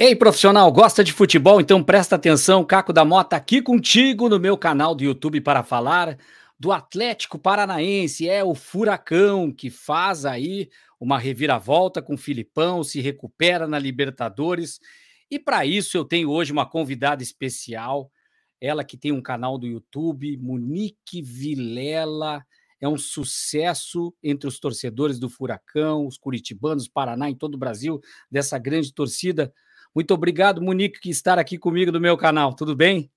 Ei, profissional, gosta de futebol? Então presta atenção, Caco da Mota aqui contigo no meu canal do YouTube para falar do Atlético Paranaense. É o Furacão que faz aí uma reviravolta com o Filipão, se recupera na Libertadores. E para isso eu tenho hoje uma convidada especial, ela que tem um canal do YouTube, Monique Vilela. É um sucesso entre os torcedores do Furacão, os curitibanos, Paraná, em todo o Brasil, dessa grande torcida. Muito obrigado, Monique, por estar aqui comigo no meu canal. Tudo bem?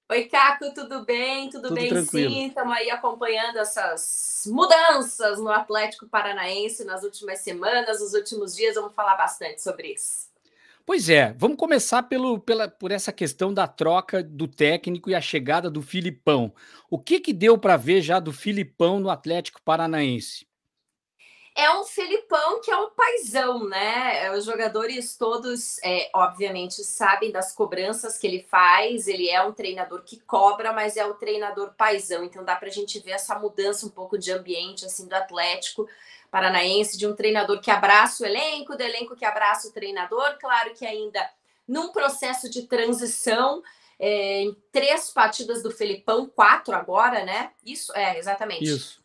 Oi, Caco, tudo bem? Tudo Tudo bem, tranquilo. sim. Estamos aí acompanhando essas mudanças no Atlético Paranaense nas últimas semanas, nos últimos dias. Vamos falar bastante sobre isso. Pois é, vamos começar por essa questão da troca do técnico e a chegada do Filipão. O que deu para ver já do Filipão no Atlético Paranaense? É um Felipão que é um paizão, né? Os jogadores todos, obviamente, sabem das cobranças que ele faz. Ele é um treinador que cobra, mas é um treinador paizão. Então dá para a gente ver essa mudança um pouco de ambiente assim do Atlético Paranaense, de um treinador que abraça o elenco, do elenco que abraça o treinador. Claro que ainda num processo de transição. Em 3 partidas do Felipão, 4 agora, né? Isso, exatamente. Isso.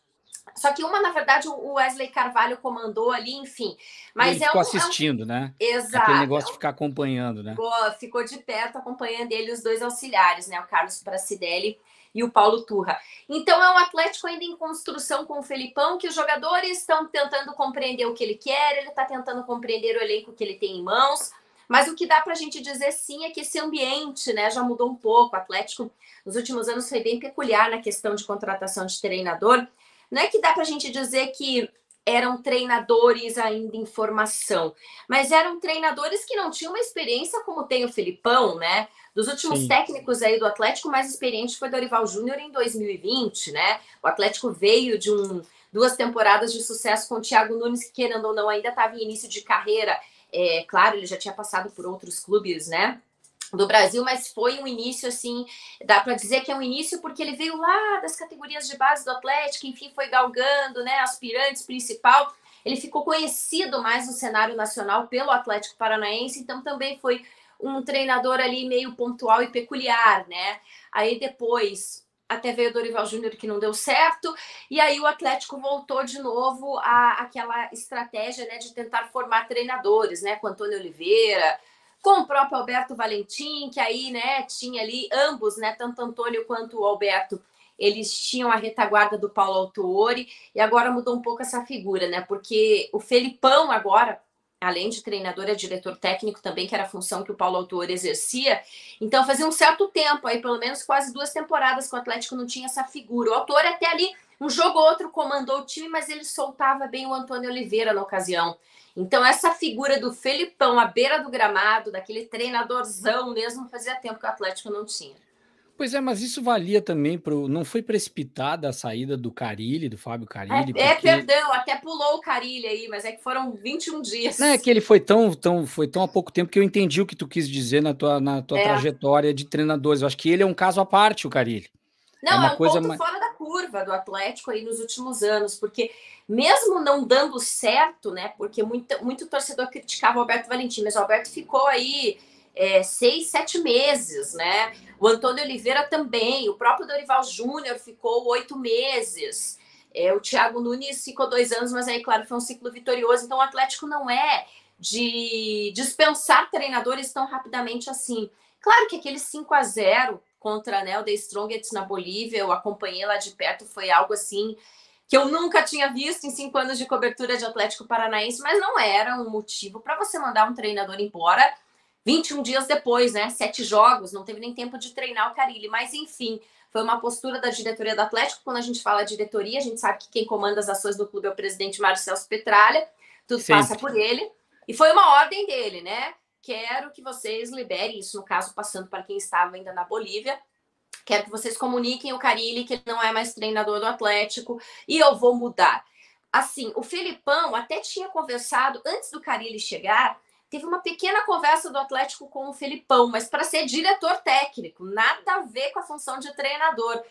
Só que uma, na verdade, o Wesley Carvalho comandou ali, enfim. E ele Mas ficou assistindo, né? Aquele exato. negócio de ficar acompanhando, né? Ficou de perto acompanhando ele os dois auxiliares, né? O Carlos Pracidelli e o Paulo Turra. Então é um Atlético ainda em construção com o Felipão, que os jogadores estão tentando compreender o que ele quer, ele está tentando compreender o elenco que ele tem em mãos. Mas o que dá para a gente dizer sim é que esse ambiente, né, já mudou um pouco. O Atlético nos últimos anos foi bem peculiar na questão de contratação de treinador. Não é que dá para a gente dizer que eram treinadores ainda em formação, mas eram treinadores que não tinham uma experiência como tem o Felipão, né? Dos últimos Sim. técnicos aí do Atlético, mais experiente foi Dorival Júnior em 2020, né? O Atlético veio de 2 temporadas de sucesso com o Thiago Nunes, que, querendo ou não, ainda estava em início de carreira. Claro, ele já tinha passado por outros clubes, né? Do Brasil, mas foi um início assim, dá para dizer que é um início porque ele veio lá das categorias de base do Atlético, enfim, foi galgando, né, aspirantes principal. Ele ficou conhecido mais no cenário nacional pelo Atlético Paranaense, então também foi um treinador ali meio pontual e peculiar, né? Aí depois até veio o Dorival Júnior, que não deu certo, e aí o Atlético voltou de novo àquela estratégia, né, de tentar formar treinadores, né, com Antônio Oliveira, com o próprio Alberto Valentim, que aí, né, tinha ali ambos, né, tanto Antônio quanto o Alberto, eles tinham a retaguarda do Paulo Autuori, e agora mudou um pouco essa figura, né, porque o Felipão agora, além de treinador, é diretor técnico também, que era a função que o Paulo Autuori exercia, então fazia um certo tempo, aí pelo menos quase 2 temporadas que o Atlético não tinha essa figura. O Autuori até ali, um jogo ou outro, comandou o time, mas ele soltava bem o Antônio Oliveira na ocasião. Então, essa figura do Felipão à beira do gramado, daquele treinadorzão mesmo, fazia tempo que o Atlético não tinha. Pois é, mas isso valia também pro. Não foi precipitada a saída do Carilli, do Fábio Carilli, porque Perdão, até pulou o Carilli aí, mas é que foram 21 não é dias. que ele foi tão há pouco tempo que eu entendi o que tu quis dizer na tua É. trajetória de treinadores. Eu acho que ele é um caso à parte, o Carilli. É Não, uma é um coisa ponto mais. fora da curva do Atlético aí nos últimos anos, porque mesmo não dando certo, né? Porque muito torcedor criticava o Alberto Valentim, mas o Alberto ficou aí 6, 7 meses, né? O Antônio Oliveira também, o próprio Dorival Júnior ficou 8 meses. O Thiago Nunes ficou 2 anos, mas aí, claro, foi um ciclo vitorioso. Então, o Atlético não é de dispensar treinadores tão rapidamente assim. Claro que aquele 5-0 contra, né, o The Strongest na Bolívia, eu acompanhei lá de perto, foi algo assim que eu nunca tinha visto em 5 anos de cobertura de Atlético Paranaense, mas não era um motivo para você mandar um treinador embora 21 dias depois, né? 7 jogos, não teve nem tempo de treinar o Carilli, mas enfim, foi uma postura da diretoria do Atlético. Quando a gente fala diretoria, a gente sabe que quem comanda as ações do clube é o presidente Marcelo Petralha, tudo passa Sempre. por ele, e foi uma ordem dele, né? Quero que vocês liberem isso, no caso, passando para quem estava ainda na Bolívia. Quero que vocês comuniquem o Carilli que ele não é mais treinador do Atlético e eu vou mudar. Assim, o Felipão até tinha conversado, antes do Carilli chegar, teve uma pequena conversa do Atlético com o Felipão, mas para ser diretor técnico, nada a ver com a função de treinador.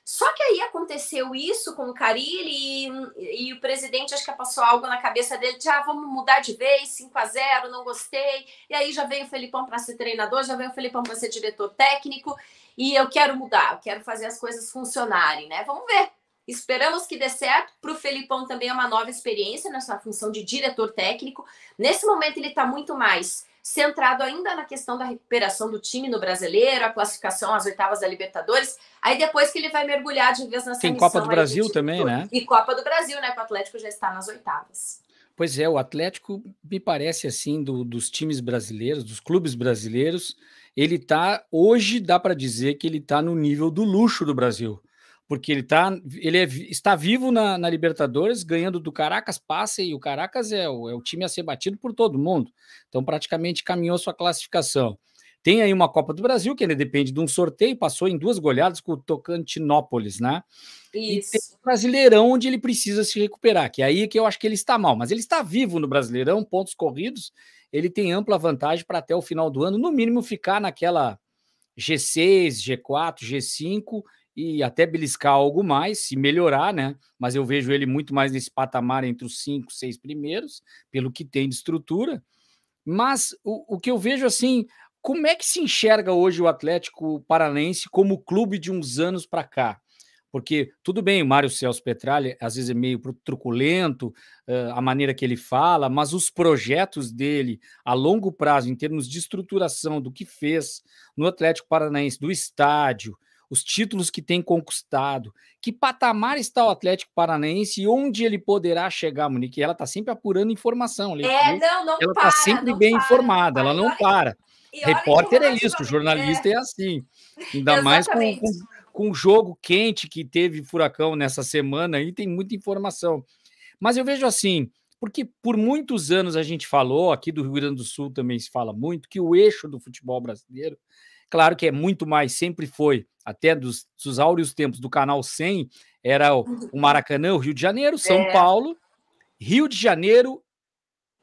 Só que aí aconteceu isso com o Carille e o presidente acho que passou algo na cabeça dele, de vamos mudar de vez, 5-0, não gostei. E aí já veio o Felipão para ser treinador, já veio o Felipão para ser diretor técnico, e eu quero mudar, eu quero fazer as coisas funcionarem, né? Vamos ver. Esperamos que dê certo. Para o Felipão também é uma nova experiência nessa função de diretor técnico. Nesse momento ele está muito mais centrado ainda na questão da recuperação do time no Brasileiro, a classificação às oitavas da Libertadores. Aí depois que ele vai mergulhar de vez nessa Tem missão Copa do aí Brasil também, né? E Copa do Brasil, né? Que o Atlético já está nas oitavas. Pois é, o Atlético me parece assim, dos times brasileiros, dos clubes brasileiros, ele tá, hoje dá para dizer que ele está no nível do luxo do Brasil, porque está vivo na Libertadores, ganhando do Caracas, passa, e o Caracas é o time a ser batido por todo mundo, então praticamente caminhou sua classificação. Tem aí uma Copa do Brasil, que ainda depende de um sorteio, passou em 2 goleadas com o Tocantinópolis, né? E tem Isso. o Brasileirão, onde ele precisa se recuperar, que é aí que eu acho que ele está mal, mas ele está vivo no Brasileirão, pontos corridos, ele tem ampla vantagem para até o final do ano, no mínimo ficar naquela G6, G4, G5 e até beliscar algo mais, se melhorar, né? Mas eu vejo ele muito mais nesse patamar entre os 5, 6 primeiros, pelo que tem de estrutura. Mas o que eu vejo assim, como é que se enxerga hoje o Atlético Paranaense como clube de uns anos para cá? Porque tudo bem, o Mário Celso Petralha às vezes é meio truculento, a maneira que ele fala, mas os projetos dele a longo prazo, em termos de estruturação do que fez no Atlético Paranaense, do estádio, os títulos que tem conquistado, que patamar está o Atlético Paranaense e onde ele poderá chegar, Monique? Ela está sempre apurando informação, viu? Não Ela está para, sempre não bem para, não informada, ela para. não para. E olha que Repórter é isso, relativamente... jornalista é assim. Ainda mais Exatamente. com o jogo quente que teve Furacão nessa semana aí, tem muita informação. Mas eu vejo assim, porque por muitos anos a gente falou, aqui do Rio Grande do Sul também se fala muito, que o eixo do futebol brasileiro, claro que é muito mais, sempre foi, até dos áureos tempos do Canal 100, era o Maracanã, o Rio de Janeiro, São Paulo, Rio de Janeiro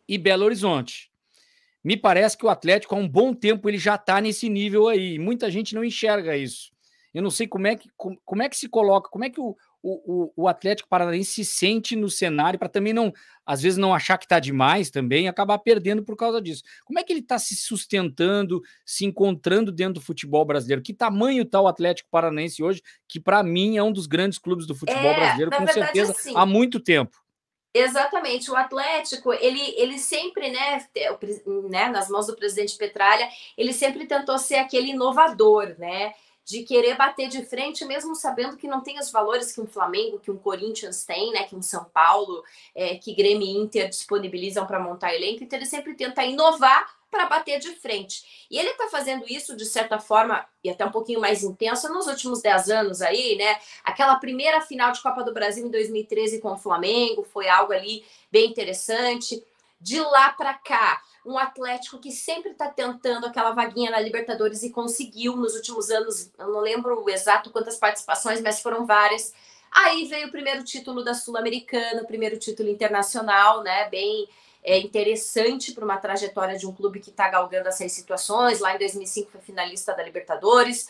e Belo Horizonte. Me parece que o Atlético, há um bom tempo, ele já está nesse nível aí. Muita gente não enxerga isso. Eu não sei como é que se coloca, como é que o Atlético Paranaense se sente no cenário, para também não, às vezes, não achar que está demais também e acabar perdendo por causa disso. Como é que ele está se sustentando, se encontrando dentro do futebol brasileiro? Que tamanho está o Atlético Paranaense hoje, que para mim é um dos grandes clubes do futebol brasileiro, Na com verdade, certeza, assim, há muito tempo. exatamente. O Atlético, ele sempre, né, nas mãos do presidente Petralha, ele sempre tentou ser aquele inovador, né? De querer bater de frente, mesmo sabendo que não tem os valores que um Flamengo, que um Corinthians tem, né? Que um São Paulo, que Grêmio e Inter disponibilizam para montar elenco. Então ele sempre tenta inovar para bater de frente. E ele está fazendo isso, de certa forma, e até um pouquinho mais intenso, nos últimos 10 anos aí, né? Aquela primeira final de Copa do Brasil em 2013 com o Flamengo foi algo ali bem interessante. De lá para cá, um Atlético que sempre está tentando aquela vaguinha na Libertadores e conseguiu nos últimos anos, eu não lembro exato quantas participações, mas foram várias. Aí veio o primeiro título da Sul-Americana, o primeiro título internacional, né? Bem interessante para uma trajetória de um clube que está galgando essas situações. Lá em 2005 foi finalista da Libertadores.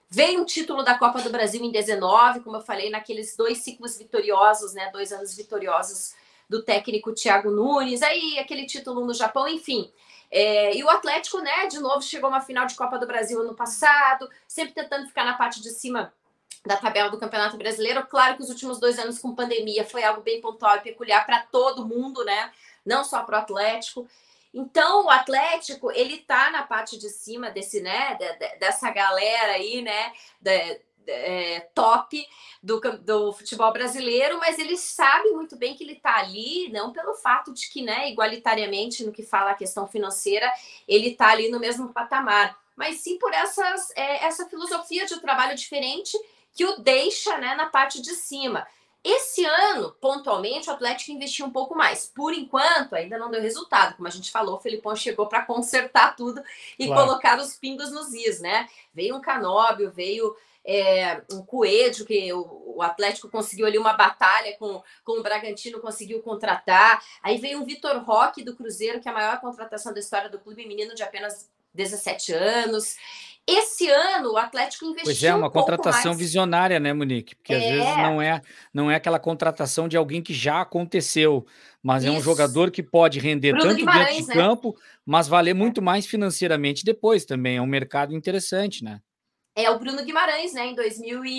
Veio um título da Copa do Brasil em 19, como eu falei, naqueles 2 ciclos vitoriosos, né? 2 anos vitoriosos do técnico Thiago Nunes, aí aquele título no Japão, enfim. E o Atlético, né, de novo, chegou a uma final de Copa do Brasil ano passado, sempre tentando ficar na parte de cima da tabela do Campeonato Brasileiro. Claro que os últimos 2 anos com pandemia foi algo bem pontual e peculiar para todo mundo, né? Não só para o Atlético. Então, o Atlético, ele tá na parte de cima dessa galera aí, né? Top do futebol brasileiro, mas ele sabe muito bem que ele está ali, não pelo fato de que, né, igualitariamente, no que fala a questão financeira, ele está ali no mesmo patamar, mas sim por essa filosofia de um trabalho diferente que o deixa, né, na parte de cima. Esse ano, pontualmente, o Atlético investiu um pouco mais. Por enquanto, ainda não deu resultado. Como a gente falou, o Felipão chegou para consertar tudo e colocar os pingos nos is, né? Veio um Canóbio, veio um Coelho, que o Atlético conseguiu ali uma batalha com o Bragantino, conseguiu contratar. Aí veio um Vitor Roque do Cruzeiro, que é a maior contratação da história do clube, menino de apenas 17 anos. Esse ano o Atlético Pois é, investiu um uma pouco contratação mais. visionária, né, Monique? Porque às vezes É, não é aquela contratação de alguém que já aconteceu, mas é um isso. jogador que pode render Bruno tanto dentro de Guimarães, né? campo, mas valer É. muito mais financeiramente depois também. É um mercado interessante, né? É o Bruno Guimarães, né? Em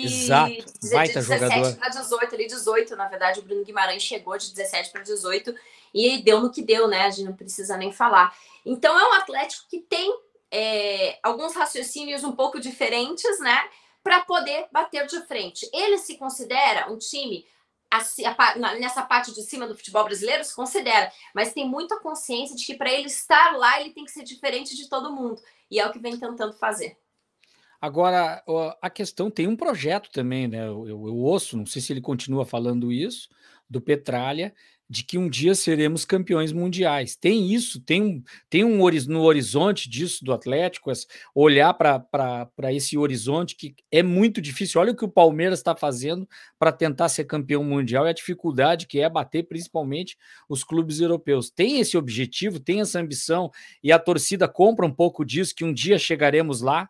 Exato, baita 2017 jogador. para 18, ali 18, na verdade, o Bruno Guimarães chegou de 17 para 18 e deu no que deu, né? A gente não precisa nem falar. Então é um Atlético que tem alguns raciocínios um pouco diferentes, né? Para poder bater de frente. Ele se considera um time nessa parte de cima do futebol brasileiro, se considera, mas tem muita consciência de que para ele estar lá, ele tem que ser diferente de todo mundo. E é o que vem tentando fazer. Agora, a questão tem um projeto também, né? Eu ouço, não sei se ele continua falando isso, do Petralha, de que um dia seremos campeões mundiais. Tem isso, tem no horizonte disso do Atlético, olhar para esse horizonte que é muito difícil. Olha o que o Palmeiras está fazendo para tentar ser campeão mundial e a dificuldade que é bater principalmente os clubes europeus. Tem esse objetivo, tem essa ambição e a torcida compra um pouco disso, que um dia chegaremos lá.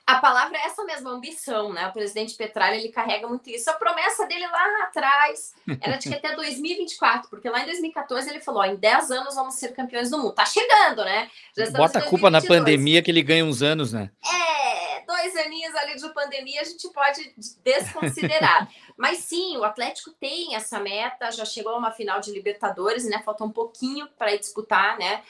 A palavra é essa mesma, ambição, né? O presidente Petralha, ele carrega muito isso. A promessa dele lá atrás era de que até 2024, porque lá em 2014 ele falou, ó, em 10 anos vamos ser campeões do mundo. Tá chegando, né? Já estamos em Bota a culpa na 2022. pandemia que ele ganha uns anos, né? 2 aninhos ali de pandemia a gente pode desconsiderar. Mas sim, o Atlético tem essa meta, já chegou a uma final de Libertadores, né? Falta um pouquinho para disputar, né?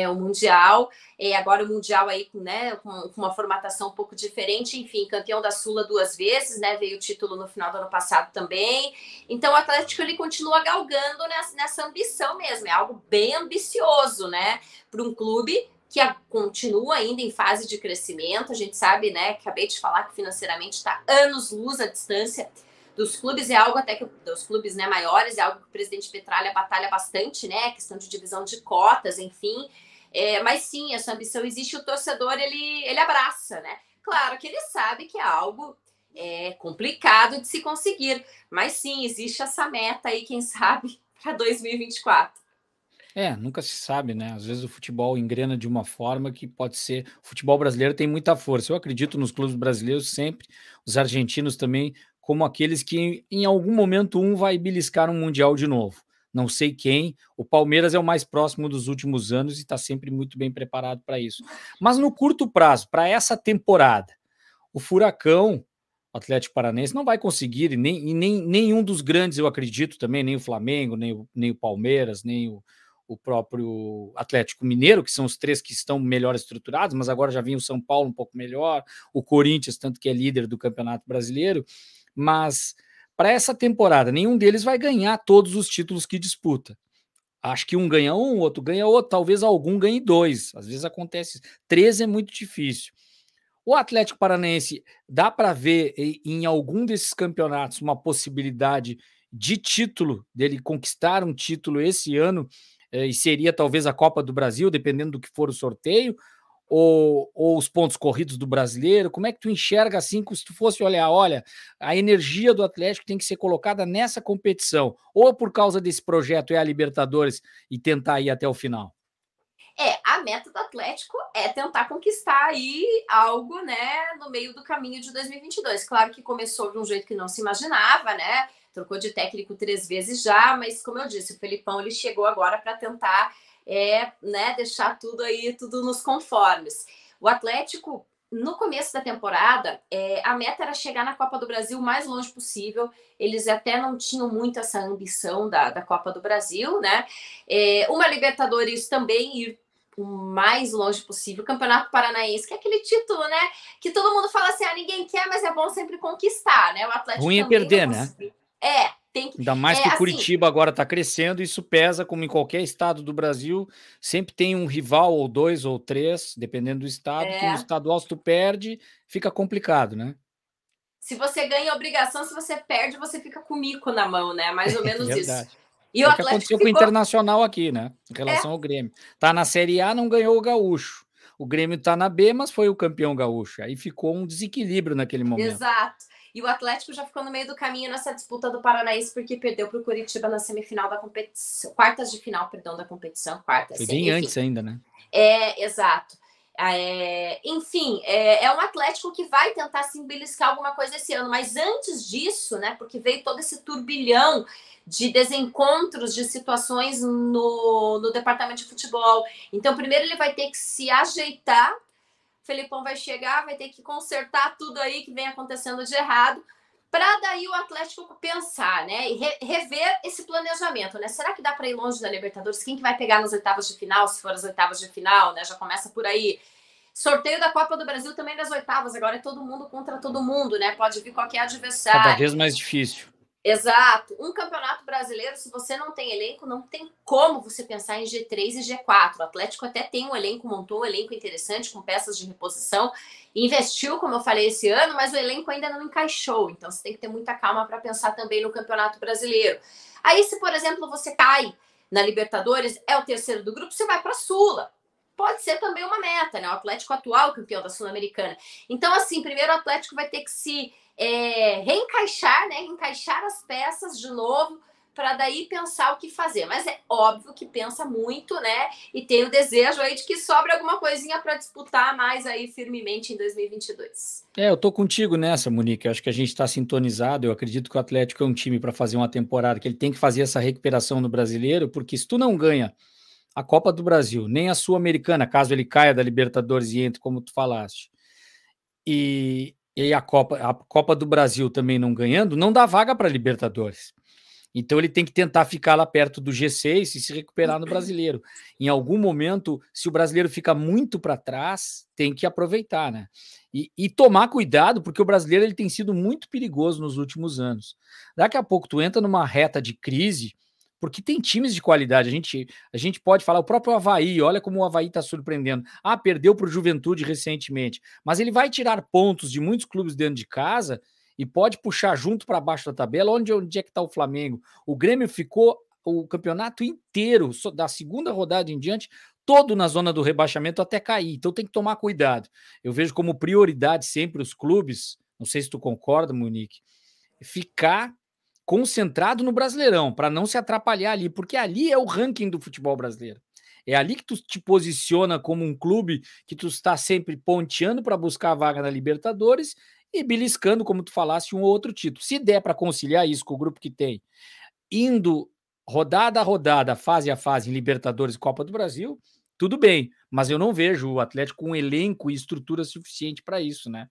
O Mundial. Agora o Mundial aí, né? Com uma formatação um pouco diferente, enfim, campeão da Sula 2 vezes, né? Veio o título no final do ano passado também. Então o Atlético ele continua galgando nessa ambição mesmo. É algo bem ambicioso, né? Para um clube que continua ainda em fase de crescimento. A gente sabe, né? Acabei de falar que financeiramente está anos-luz a distância dos clubes, é algo até que dos clubes, né, maiores, é algo que o presidente Petralha batalha bastante, né? Questão de divisão de cotas, enfim. Mas sim, essa ambição existe, o torcedor ele abraça, né? Claro que ele sabe que é algo complicado de se conseguir, mas sim, existe essa meta aí, quem sabe, para 2024. Nunca se sabe, né? Às vezes o futebol engrena de uma forma que pode ser. O futebol brasileiro tem muita força. Eu acredito nos clubes brasileiros sempre, os argentinos também, como aqueles que em algum momento um vai beliscar um mundial de novo. Não sei quem. O Palmeiras é o mais próximo dos últimos anos e está sempre muito bem preparado para isso. Mas no curto prazo, para essa temporada, o Furacão, o Atlético Paranaense, não vai conseguir, nem nenhum dos grandes, eu acredito também, nem o Flamengo, nem o Palmeiras, nem o próprio Atlético Mineiro, que são os três que estão melhor estruturados, mas agora já vinha o São Paulo um pouco melhor, o Corinthians, tanto que é líder do Campeonato Brasileiro, mas para essa temporada, nenhum deles vai ganhar todos os títulos que disputa. Acho que um ganha um, outro ganha outro, talvez algum ganhe dois. Às vezes acontece. 13 é muito difícil. O Atlético Paranaense, dá para ver em algum desses campeonatos uma possibilidade de título, dele conquistar um título esse ano, e seria talvez a Copa do Brasil, dependendo do que for o sorteio, ou os pontos corridos do brasileiro? Como é que tu enxerga assim, se tu fosse olhar, olha, a energia do Atlético tem que ser colocada nessa competição, ou por causa desse projeto é a Libertadores e tentar ir até o final? A meta do Atlético é tentar conquistar aí algo, né, no meio do caminho de 2022. Claro que começou de um jeito que não se imaginava, né? Trocou de técnico 3 vezes já, mas como eu disse, o Felipão ele chegou agora para tentar, né, deixar tudo aí, tudo nos conformes. O Atlético, no começo da temporada, a meta era chegar na Copa do Brasil o mais longe possível. Eles até não tinham muito essa ambição da Copa do Brasil, né? Uma Libertadores também ir o mais longe possível. O Campeonato Paranaense, que é aquele título, né? Que todo mundo fala assim, ninguém quer, mas é bom sempre conquistar, né? O Atlético Ruim é também não perder, né? conseguiu. Tem que. Ainda mais que o Assim, Curitiba agora está crescendo, isso pesa, como em qualquer estado do Brasil, sempre tem um rival, ou dois, ou três, dependendo do estado, que o é, estadual, se tu perde, fica complicado, né? se você ganha obrigação, se você perde, você fica com o mico na mão, né? Mais ou menos isso. Verdade. E É o o que Atlético aconteceu com o ficou. Internacional aqui, né? Em relação ao Grêmio. Tá na Série A, não ganhou o Gaúcho. O Grêmio tá na B, mas foi o campeão gaúcho. Aí ficou um desequilíbrio naquele momento. Exato. E o Atlético já ficou no meio do caminho nessa disputa do Paranaense, porque perdeu para o Curitiba na semifinal da competição. Quartas de final, perdão, da competição. Quarta, Foi semi, bem enfim. antes ainda, né? Exato. Enfim, é um Atlético que vai tentar se beliscar alguma coisa esse ano, mas antes disso, né, porque veio todo esse turbilhão de desencontros, de situações no departamento de futebol. Então, primeiro ele vai ter que se ajeitar, o Felipão vai chegar, vai ter que consertar tudo aí que vem acontecendo de errado, para daí o Atlético pensar, né, e rever esse planejamento, né? Será que dá para ir longe da Libertadores? Quem que vai pegar nas oitavas de final, se for as oitavas de final, né? Já começa por aí. Sorteio da Copa do Brasil também nas oitavas, agora é todo mundo contra todo mundo, né? Pode vir qualquer Cada adversário. vez mais difícil. Exato. Um campeonato brasileiro, se você não tem elenco, não tem como você pensar em G3 e G4. O Atlético até tem um elenco, montou um elenco interessante com peças de reposição, investiu, como eu falei, esse ano, mas o elenco ainda não encaixou. Então você tem que ter muita calma para pensar também no Campeonato Brasileiro. Aí, se, por exemplo, você cai na Libertadores, é o terceiro do grupo, você vai para a Sula. Pode ser também uma meta, né? O Atlético atual campeão da Sul-Americana. Então, assim, primeiro o Atlético vai ter que se reencaixar, né? Encaixar as peças de novo para daí pensar o que fazer. Mas é óbvio que pensa muito, né? E tem o desejo aí de que sobre alguma coisinha para disputar mais aí firmemente em 2022. Eu tô contigo nessa, Monique. Eu acho que a gente está sintonizado. Eu acredito que o Atlético é um time para fazer uma temporada que ele tem que fazer essa recuperação no Brasileiro, porque se tu não ganha a Copa do Brasil, nem a Sul-Americana, caso ele caia da Libertadores e entre, como tu falaste, e a Copa do Brasil também não ganhando, não dá vaga para Libertadores. Então ele tem que tentar ficar lá perto do G6 e se recuperar no Brasileiro. Em algum momento, se o brasileiro fica muito para trás, tem que aproveitar, né? E tomar cuidado, porque o brasileiro ele tem sido muito perigoso nos últimos anos. Daqui a pouco tu entra numa reta de crise, porque tem times de qualidade. A gente pode falar, o próprio Avaí, olha como o Avaí está surpreendendo. Perdeu para o Juventude recentemente, mas ele vai tirar pontos de muitos clubes dentro de casa e pode puxar junto para baixo da tabela. Onde é que está o Flamengo? O Grêmio ficou o campeonato inteiro, da segunda rodada em diante, todo na zona do rebaixamento até cair. Então tem que tomar cuidado. Eu vejo como prioridade sempre os clubes, não sei se tu concorda, Monique, ficar concentrado no Brasileirão, para não se atrapalhar ali, porque ali é o ranking do futebol brasileiro. É ali que tu te posiciona como um clube que tu está sempre ponteando para buscar a vaga na Libertadores e beliscando, como tu falasse, um ou outro título. Se der para conciliar isso com o grupo que tem, indo rodada a rodada, fase a fase em Libertadores e Copa do Brasil, tudo bem, mas eu não vejo o Atlético com elenco e estrutura suficiente para isso, né?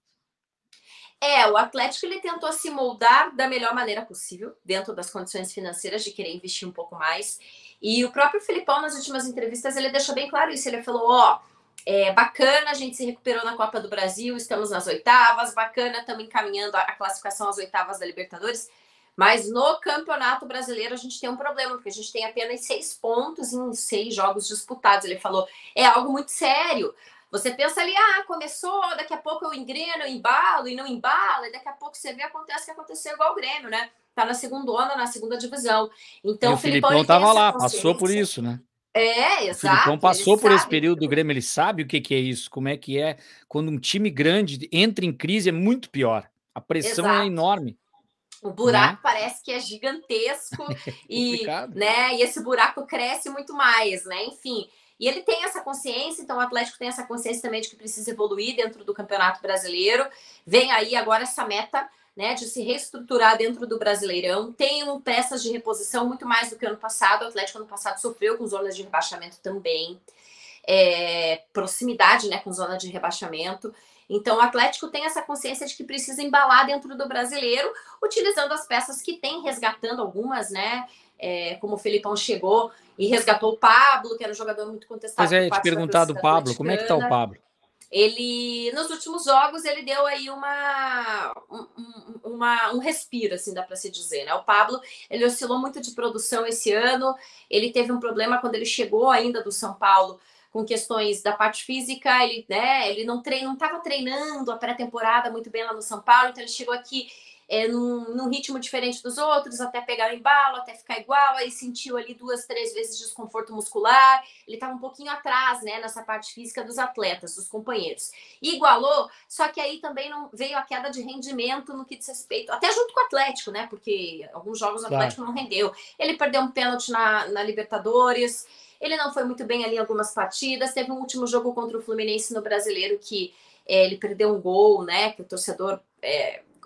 O Atlético ele tentou se moldar da melhor maneira possível, dentro das condições financeiras de querer investir um pouco mais. E o próprio Felipão, nas últimas entrevistas, ele deixou bem claro isso. Ele falou, bacana, a gente se recuperou na Copa do Brasil, estamos nas oitavas, bacana, estamos encaminhando a classificação às oitavas da Libertadores, mas no Campeonato Brasileiro a gente tem um problema, porque a gente tem apenas 6 pontos em 6 jogos disputados. Ele falou, é algo muito sério. Você pensa ali, começou, daqui a pouco eu engreno, eu embalo e não embalo, e daqui a pouco você vê, acontece que aconteceu igual o Grêmio, né? Tá na segunda na segunda divisão. Então, E o o Felipão, Filipão ele tem estava essa lá, passou por consciência. isso, né? O Filipão Exato, ele passou por esse sabe. período do Grêmio, ele sabe o que é isso, como é que é quando um time grande entra em crise, é muito pior. A pressão é Exato. enorme, O né? buraco parece que é gigantesco É e, complicado. né, e esse buraco cresce muito mais, né? Enfim, e ele tem essa consciência, então o Atlético tem essa consciência também de que precisa evoluir dentro do Campeonato Brasileiro. Vem aí agora essa meta, né, de se reestruturar dentro do Brasileirão. Tem peças de reposição muito mais do que ano passado. O Atlético ano passado sofreu com zonas de rebaixamento também. Proximidade, né, com zona de rebaixamento. Então, o Atlético tem essa consciência de que precisa embalar dentro do Brasileiro, utilizando as peças que tem, resgatando algumas, né? Como o Felipão chegou e resgatou o Pablo, que era um jogador muito Pois contestado por é, te parte da perguntar do torcida Pablo, como é que tá o atleticana. Pablo? Ele, nos últimos jogos, ele deu aí um respiro, assim, dá para se dizer, né? O Pablo, ele oscilou muito de produção esse ano, ele teve um problema quando ele chegou ainda do São Paulo, com questões da parte física, ele não estava treinando a pré-temporada muito bem lá no São Paulo, então ele chegou aqui num ritmo diferente dos outros, até pegar o embalo, até ficar igual, aí sentiu ali 2, 3 vezes desconforto muscular, ele estava um pouquinho atrás, né, nessa parte física dos atletas, dos companheiros. E igualou, só que aí também não veio a queda de rendimento no que diz respeito, até junto com o Atlético, né, porque alguns jogos o Atlético não rendeu. Ele perdeu um pênalti na Libertadores, ele não foi muito bem ali em algumas partidas, teve um último jogo contra o Fluminense no Brasileiro que ele perdeu um gol, né, que o torcedor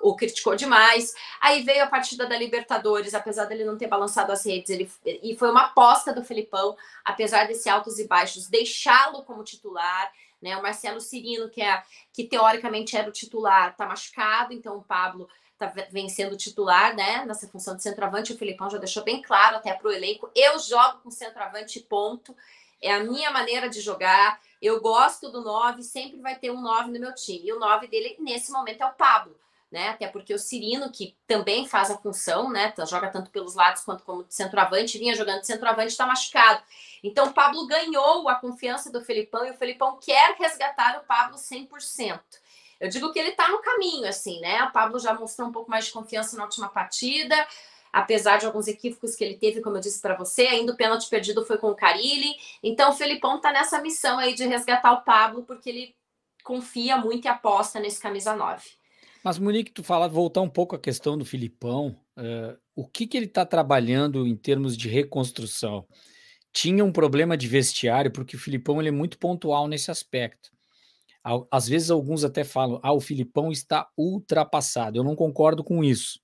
o criticou demais. Aí veio a partida da Libertadores, apesar dele não ter balançado as redes, e foi uma aposta do Felipão, apesar desse altos e baixos, deixá-lo como titular, né? O Marcelo Cirino, que teoricamente era o titular, tá machucado, então o Pablo vem sendo titular, né? Nessa função de centroavante, o Felipão já deixou bem claro até para o elenco, eu jogo com centroavante, ponto. É a minha maneira de jogar, eu gosto do 9, sempre vai ter um 9 no meu time. E o 9 dele, nesse momento, é o Pablo. Né? Até porque o Cirino, que também faz a função, né? Joga tanto pelos lados quanto como de centroavante, vinha jogando de centroavante, está machucado. Então o Pablo ganhou a confiança do Felipão e o Felipão quer resgatar o Pablo 100%. Eu digo que ele está no caminho, assim, né? O Pablo já mostrou um pouco mais de confiança na última partida, apesar de alguns equívocos que ele teve, como eu disse para você, ainda o pênalti perdido foi com o Carille. Então o Felipão está nessa missão aí de resgatar o Pablo, porque ele confia muito e aposta nesse camisa 9. Mas, Monique, tu fala, voltar um pouco à questão do Filipão, o que ele está trabalhando em termos de reconstrução? Tinha um problema de vestiário, porque o Filipão ele é muito pontual nesse aspecto. Às vezes alguns até falam, o Filipão está ultrapassado. Eu não concordo com isso.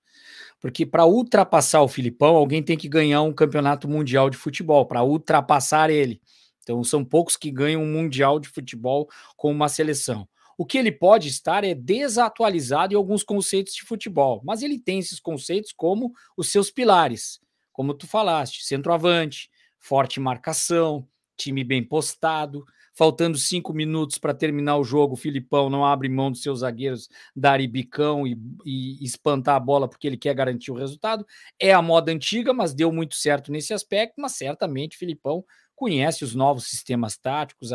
Porque para ultrapassar o Filipão, alguém tem que ganhar um campeonato mundial de futebol, para ultrapassar ele. Então são poucos que ganham um mundial de futebol com uma seleção. O que ele pode estar é desatualizado em alguns conceitos de futebol, mas ele tem esses conceitos como os seus pilares, como tu falaste, centroavante, forte marcação, time bem postado, faltando 5 minutos para terminar o jogo, o Filipão não abre mão dos seus zagueiros darem bicão e espantar a bola porque ele quer garantir o resultado. É a moda antiga, mas deu muito certo nesse aspecto, mas certamente o Filipão conhece os novos sistemas táticos,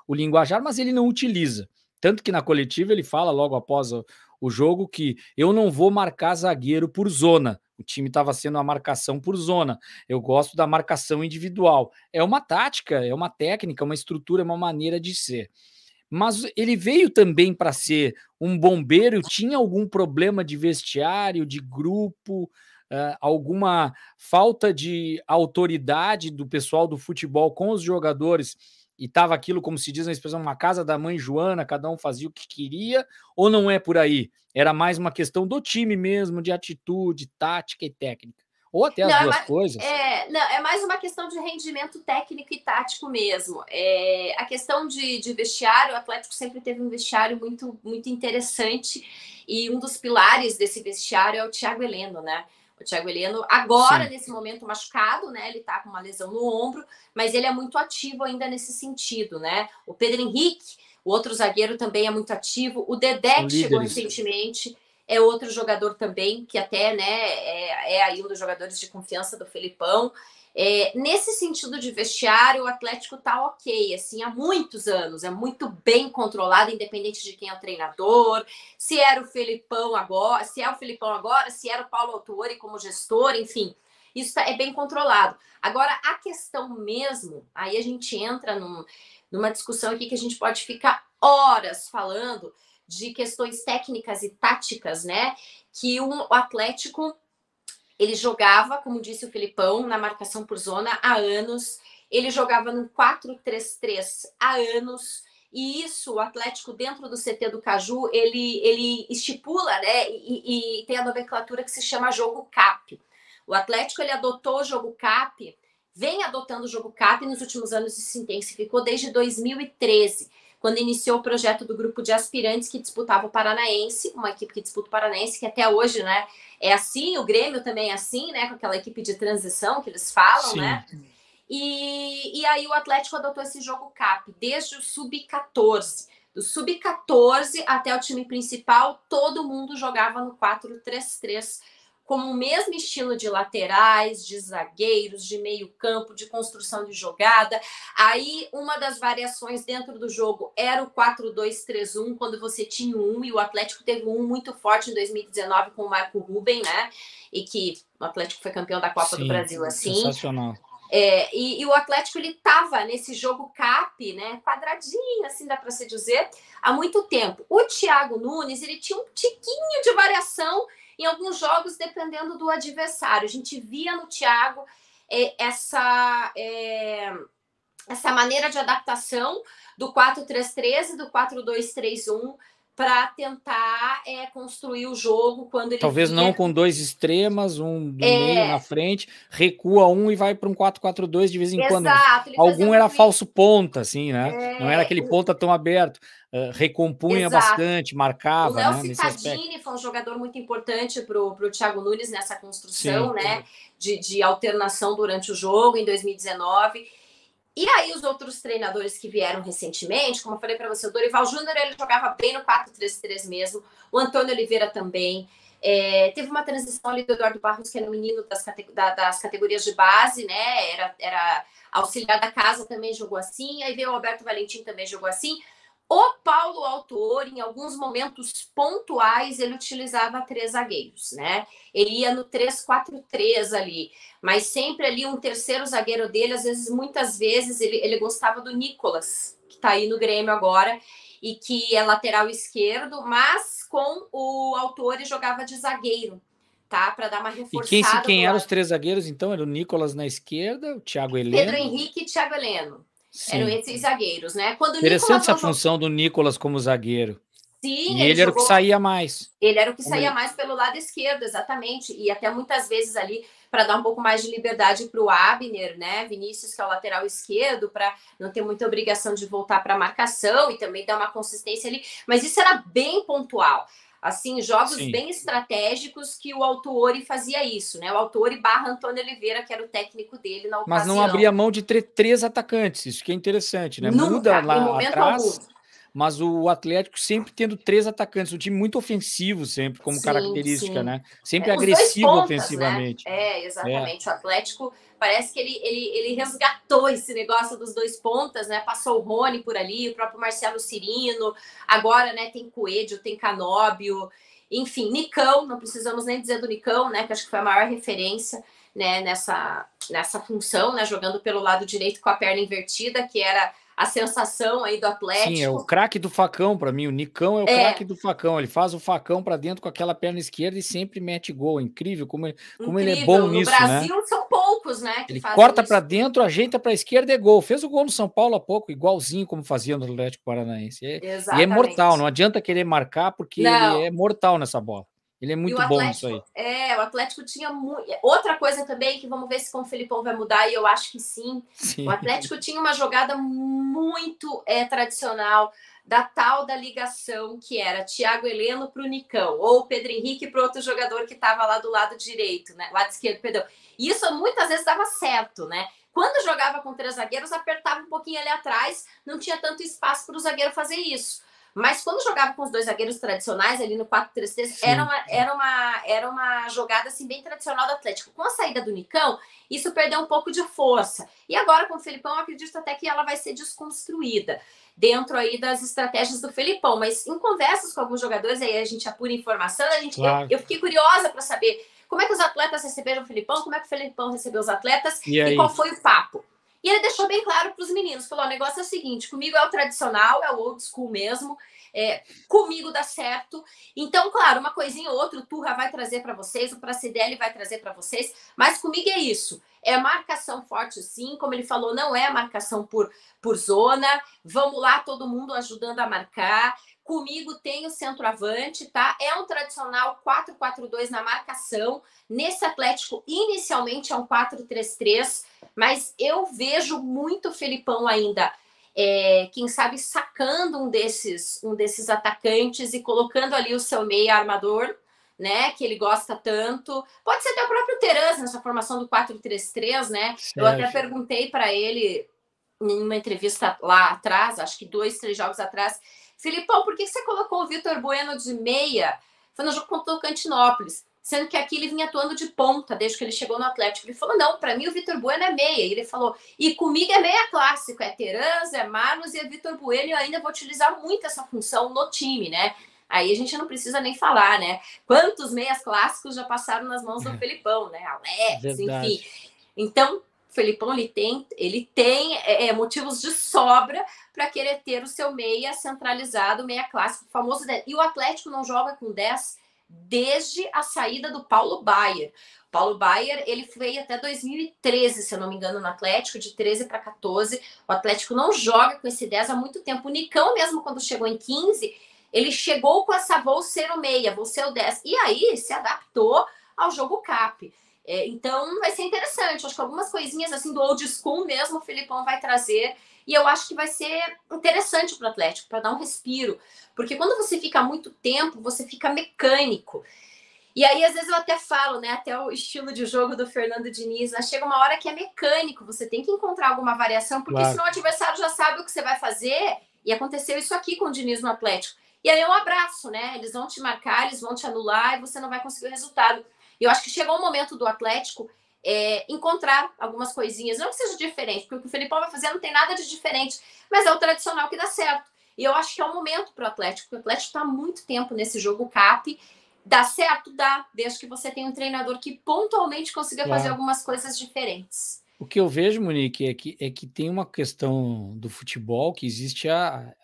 o linguajar, mas ele não utiliza. Tanto que na coletiva ele fala logo após o jogo que eu não vou marcar zagueiro por zona. O time estava sendo a marcação por zona. Eu gosto da marcação individual. É uma tática, é uma técnica, uma estrutura, uma maneira de ser. Mas ele veio também para ser um bombeiro, tinha algum problema de vestiário, de grupo, alguma falta de autoridade do pessoal do futebol com os jogadores, e estava aquilo, como se diz na expressão, uma casa da mãe Joana, cada um fazia o que queria, ou não é por aí? Era mais uma questão do time mesmo, de atitude, tática e técnica. Ou até as duas coisas. Não, é mais uma questão de rendimento técnico e tático mesmo. A questão de vestiário, o Atlético sempre teve um vestiário muito, muito interessante, e um dos pilares desse vestiário é o Thiago Heleno, né? O Thiago Heleno, agora, sim, nesse momento, machucado, né? Ele tá com uma lesão no ombro, mas ele é muito ativo ainda nesse sentido, né? O Pedro Henrique, o outro zagueiro, também é muito ativo. O Dedé, que chegou recentemente, é outro jogador também, que até, né, é aí um dos jogadores de confiança do Felipão. Nesse sentido de vestiário, o Atlético tá ok, assim, há muitos anos, é muito bem controlado, independente de quem é o treinador, se era o Felipão agora, se é o Felipão agora, se era o Paulo Autuori como gestor, enfim, isso é bem controlado. Agora, a questão mesmo, aí a gente entra numa discussão aqui que a gente pode ficar horas falando de questões técnicas e táticas, né, que o Atlético, ele jogava, como disse o Felipão, na marcação por zona há anos. Ele jogava no 4-3-3 há anos. E isso, o Atlético, dentro do CT do Caju, ele estipula, né? E tem a nomenclatura que se chama jogo CAP. O Atlético, ele adotou o jogo CAP, vem adotando o jogo CAP, e nos últimos anos isso se intensificou desde 2013. Quando iniciou o projeto do grupo de aspirantes que disputava o Paranaense, uma equipe que disputa o Paranaense, que até hoje, né, é assim, o Grêmio também é assim, né, com aquela equipe de transição que eles falam, sim, né? E aí o Atlético adotou esse jogo CAP desde o Sub-14. Do Sub-14 até o time principal, todo mundo jogava no 4-3-3 como o mesmo estilo de laterais, de zagueiros, de meio campo, de construção de jogada. Aí, uma das variações dentro do jogo era o 4-2-3-1, quando você tinha um, e o Atlético teve um muito forte em 2019 com o Marco Ruben, né? E que o Atlético foi campeão da Copa do Brasil assim. Sensacional. E o Atlético, ele estava nesse jogo cap, né, quadradinho, assim dá para se dizer, há muito tempo. O Thiago Nunes, ele tinha um tiquinho de variação em alguns jogos, dependendo do adversário. A gente via no Thiago essa maneira de adaptação do 4-3-3 e do 4-2-3-1 para tentar construir o jogo quando ele talvez via... não com dois extremas, um do meio na frente, recua um e vai para um 4-4-2 de vez em quando. Algum era falso ponta, assim, né? Não era aquele ponta tão aberto. Recompunha bastante, marcava. O Léo Cittadini foi um jogador muito importante para o Thiago Nunes nessa construção, né? De alternação durante o jogo em 2019. E aí os outros treinadores que vieram recentemente, como eu falei para você, o Dorival Júnior, ele jogava bem no 4-3-3 mesmo, o Antônio Oliveira também. Teve uma transição ali do Eduardo Barros, que era menino das categorias de base, né? Era auxiliar da casa, também jogou assim. Aí veio o Alberto Valentim, também jogou assim. O Paulo Autuori, em alguns momentos pontuais, ele utilizava 3 zagueiros, né? Ele ia no 3-4-3 ali, mas sempre ali um terceiro zagueiro dele, às vezes, muitas vezes, ele gostava do Nicolas, que tá aí no Grêmio agora, e que é lateral esquerdo, mas com o Autuori jogava de zagueiro, tá? Para dar uma reforçada. E quem eram os 3 zagueiros, então? Era o Nicolas na esquerda, o Thiago Heleno... Pedro Henrique e Thiago Heleno. Sim. Eram esses zagueiros, né? Quando interessante essa função do Nicolas como zagueiro. Sim, e ele era o que saía mais. Ele era o que saía mais pelo lado esquerdo, exatamente. E até muitas vezes ali para dar um pouco mais de liberdade para o Abner, né? Vinícius, que é o lateral esquerdo, para não ter muita obrigação de voltar para a marcação e também dar uma consistência ali. Mas isso era bem pontual. Assim, jogos bem estratégicos que o Autuori fazia isso, né? O Autuori barra Antônio Oliveira, que era o técnico dele na ocasião. Mas não abria mão de ter 3 atacantes, isso que é interessante, né? Nunca, muda lá em momento atrás, algum. Mas o Atlético sempre tendo 3 atacantes, um time muito ofensivo sempre, como característica, né? Sempre agressivo pontas, ofensivamente. Né? Exatamente. O Atlético parece que ele resgatou esse negócio dos 2 pontas, né? Passou o Rony por ali, o próprio Marcelo Cirino, agora, né, tem Coelho, tem Canóbio, enfim, Nicão, não precisamos nem dizer do Nicão, né? Que acho que foi a maior referência, né, nessa função, né? Jogando pelo lado direito com a perna invertida, que era a sensação aí do Atlético. Sim, é o craque do facão para mim. O Nicão é o craque do facão. Ele faz o facão para dentro com aquela perna esquerda e sempre mete gol. Incrível como ele é bom nisso, né? No Brasil são poucos, né? Que ele corta para dentro, ajeita para a esquerda e é gol. Fez o gol no São Paulo há pouco, igualzinho como fazia no Atlético Paranaense. E é mortal. Não adianta querer marcar porque ele é mortal nessa bola. Ele é muito bom nisso aí. O Atlético tinha muito... Outra coisa também, que vamos ver se com o Felipão vai mudar, e eu acho que sim. O Atlético tinha uma jogada muito tradicional da tal da ligação, que era Thiago Heleno para o Nicão, ou Pedro Henrique para outro jogador que estava lá do lado direito, né? Lado esquerdo, perdão. E isso muitas vezes dava certo, né? Quando jogava com 3 zagueiros, apertava um pouquinho ali atrás, não tinha tanto espaço para o zagueiro fazer isso. Mas quando jogava com os 2 zagueiros tradicionais ali no 4-3-3, era uma jogada assim bem tradicional do Atlético. Com a saída do Nicão, isso perdeu um pouco de força. E agora com o Felipão, eu acredito até que ela vai ser desconstruída dentro aí das estratégias do Felipão. Mas em conversas com alguns jogadores, aí a gente apura informação, eu fiquei curiosa para saber como é que os atletas receberam o Felipão, como é que o Felipão recebeu os atletas e qual foi o papo. E ele deixou bem claro para os meninos, falou, o negócio é o seguinte, comigo é o tradicional, é o old school mesmo, comigo dá certo. Então, claro, uma coisinha ou outra o Turra vai trazer para vocês, o Pracidelli vai trazer para vocês, mas comigo é isso. É marcação forte sim, como ele falou, não é marcação por zona, vamos lá, todo mundo ajudando a marcar. Comigo tem o centroavante, tá? É um tradicional 4-4-2 na marcação. Nesse Atlético, inicialmente é um 4-3-3, mas eu vejo muito o Felipão ainda, quem sabe, sacando um desses atacantes e colocando ali o seu meia armador, né? Que ele gosta tanto. Pode ser até o próprio Terans nessa formação do 4-3-3, né? Certo. Eu até perguntei para ele em uma entrevista lá atrás, acho que 2, 3 jogos atrás, Felipão, por que você colocou o Vitor Bueno de meia? Foi no jogo contra o Tocantinópolis. sendo que aqui ele vinha atuando de ponta desde que ele chegou no Atlético. Ele falou, não, para mim o Vitor Bueno é meia. E ele falou, e comigo é meia clássico, é Terans, é Marlos e é Vitor Bueno, e eu ainda vou utilizar muito essa função no time, né? Aí a gente não precisa nem falar, né? Quantos meias clássicos já passaram nas mãos do Felipão, né? Alex, enfim. Então, o Felipão, ele tem motivos de sobra para querer ter o seu meia centralizado, meia clássico, famoso 10. E o Atlético não joga com 10 desde a saída do Paulo Baier. Paulo Baier, ele veio até 2013, se eu não me engano, no Atlético, de 13 para 14. O Atlético não joga com esse 10 há muito tempo. O Nicão, mesmo quando chegou em 15, ele chegou com essa vou ser o meia, vou ser o 10. E aí se adaptou ao jogo cap. Então vai ser interessante. Acho que algumas coisinhas assim do old school mesmo o Felipão vai trazer. E eu acho que vai ser interessante para o Atlético, para dar um respiro. Porque quando você fica muito tempo, você fica mecânico. E aí, às vezes, eu até falo, né? Até o estilo de jogo do Fernando Diniz, né? Chega uma hora que é mecânico, você tem que encontrar alguma variação, porque senão o adversário já sabe o que você vai fazer. E aconteceu isso aqui com o Diniz no Atlético. E aí é um abraço, né? Eles vão te marcar, eles vão te anular e você não vai conseguir o resultado. E eu acho que chegou o momento do Atlético encontrar algumas coisinhas, não que seja diferente, porque o que o Felipão vai fazer não tem nada de diferente, mas é o tradicional que dá certo. E eu acho que é o momento para o Atlético, porque o Atlético está há muito tempo nesse jogo cap. Dá certo? Dá, desde que você tenha um treinador que pontualmente consiga fazer algumas coisas diferentes. O que eu vejo, Monique, é que tem uma questão do futebol que existe